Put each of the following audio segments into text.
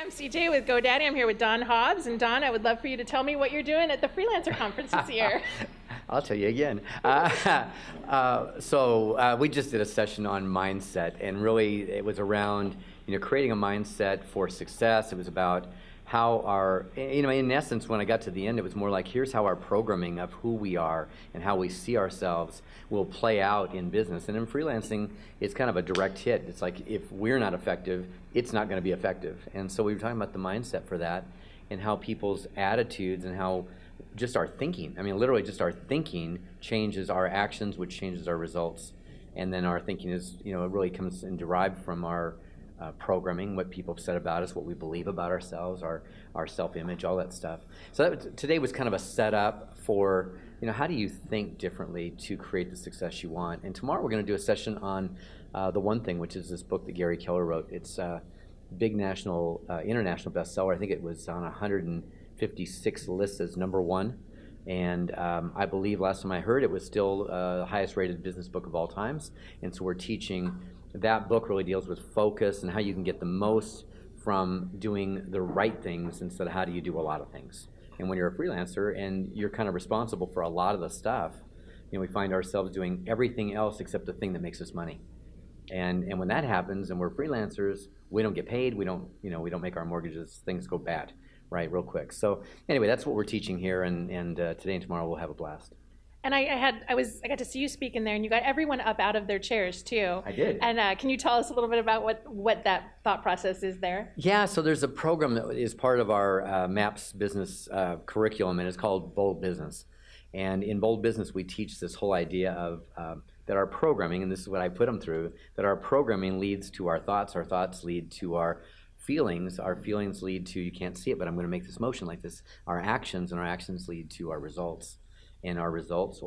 I'm CJ with GoDaddy. I'm here with Don Hobbs. And Don, I would love for you to tell me what you're doing at the Freelancer Conference this year. I'll tell you again. We just did a session on mindset, and really it was around creating a mindset for success. It was about how our, in essence, when I got to the end, it was more like, here's how our programming of who we are and how we see ourselves will play out in business. And in freelancing, it's kind of a direct hit. It's like, if we're not effective, it's not going to be effective. And so we were talking about the mindset for that and how people's attitudes and how just our thinking, literally just our thinking changes our actions, which changes our results. And then our thinking is, it really comes and derived from our programming, what people have said about us, what we believe about ourselves, our self-image, all that stuff. So today was kind of a setup for, how do you think differently to create the success you want? And tomorrow we're going to do a session on The One Thing, which is this book that Gary Keller wrote. It's a big international bestseller. I think it was on 156 lists as #1. And I believe last time I heard it was still the highest rated business book of all times. And so we're teaching. That book really deals with focus and how you can get the most from doing the right things instead of how do you do a lot of things. And when you're a freelancer and you're kind of responsible for a lot of the stuff, we find ourselves doing everything else except the thing that makes us money. And when that happens and we're freelancers, we don't get paid, we don't make our mortgages, things go bad, right, real quick. So anyway, that's what we're teaching here, and today and tomorrow we'll have a blast. And I got to see you speak in there, and you got everyone up out of their chairs too. I did. And can you tell us a little bit about what that thought process is there? Yeah, so there's a program that is part of our MAPS business curriculum, and it's called Bold Business. And in Bold Business, we teach this whole idea of that our programming, and this is what I put them through, that our programming leads to our thoughts lead to our feelings lead to, you can't see it, but I'm going to make this motion like this, our actions, and our actions lead to our results. And our results,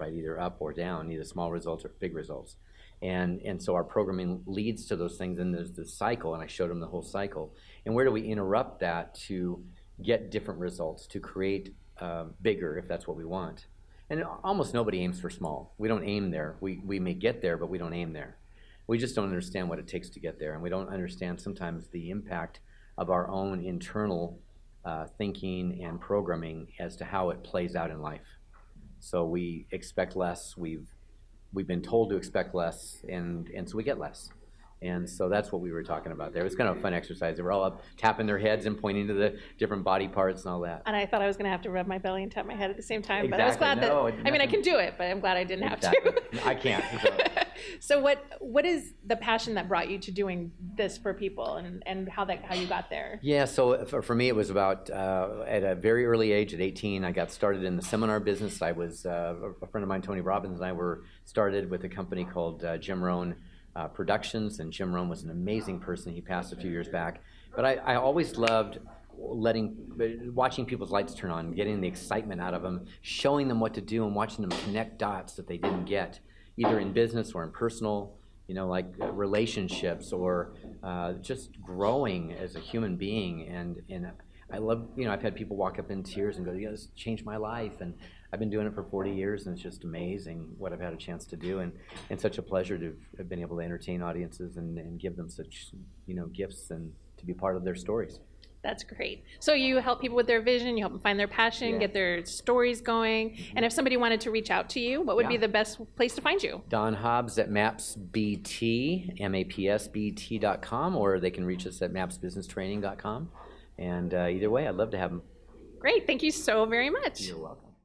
right? Either up or down, either small results or big results. And so our programming leads to those things, and there's this cycle, and I showed them the whole cycle. And where do we interrupt that to get different results, to create bigger, if that's what we want? And almost nobody aims for small. We don't aim there. We may get there, but we don't aim there. We just don't understand what it takes to get there, and we don't understand sometimes the impact of our own internal thinking and programming as to how it plays out in life. So we expect less. We've been told to expect less, and so we get less. And so that's what we were talking about there. It was kind of a fun exercise. They were all up tapping their heads and pointing to the different body parts and all that. And I thought I was going to have to rub my belly and tap my head at the same time. Exactly. But I was glad that, I can do it, but I'm glad I didn't have to. I can't. So what is the passion that brought you to doing this for people, and how you got there? Yeah, so for me it was about at a very early age, at 18, I got started in the seminar business. I was a friend of mine, Tony Robbins, and I were started with a company called Jim Rohn Productions, and Jim Rohn was an amazing person. He passed a few years back. But I always loved watching people's lights turn on, getting the excitement out of them, showing them what to do, and watching them connect dots that they didn't get, either in business or in personal, like relationships, or just growing as a human being. And I love, I've had people walk up in tears and go, this changed my life. And I've been doing it for 40 years, and it's just amazing what I've had a chance to do, and such a pleasure to have been able to entertain audiences and give them such, gifts and to be part of their stories. That's great. So you help people with their vision, you help them find their passion, get their stories going. And if somebody wanted to reach out to you, what would be the best place to find you? Don Hobbs at MAPSBT, MAPSBT.com, or they can reach us at MAPSBusinessTraining.com. And either way, I'd love to have them. Great. Thank you so very much. You're welcome.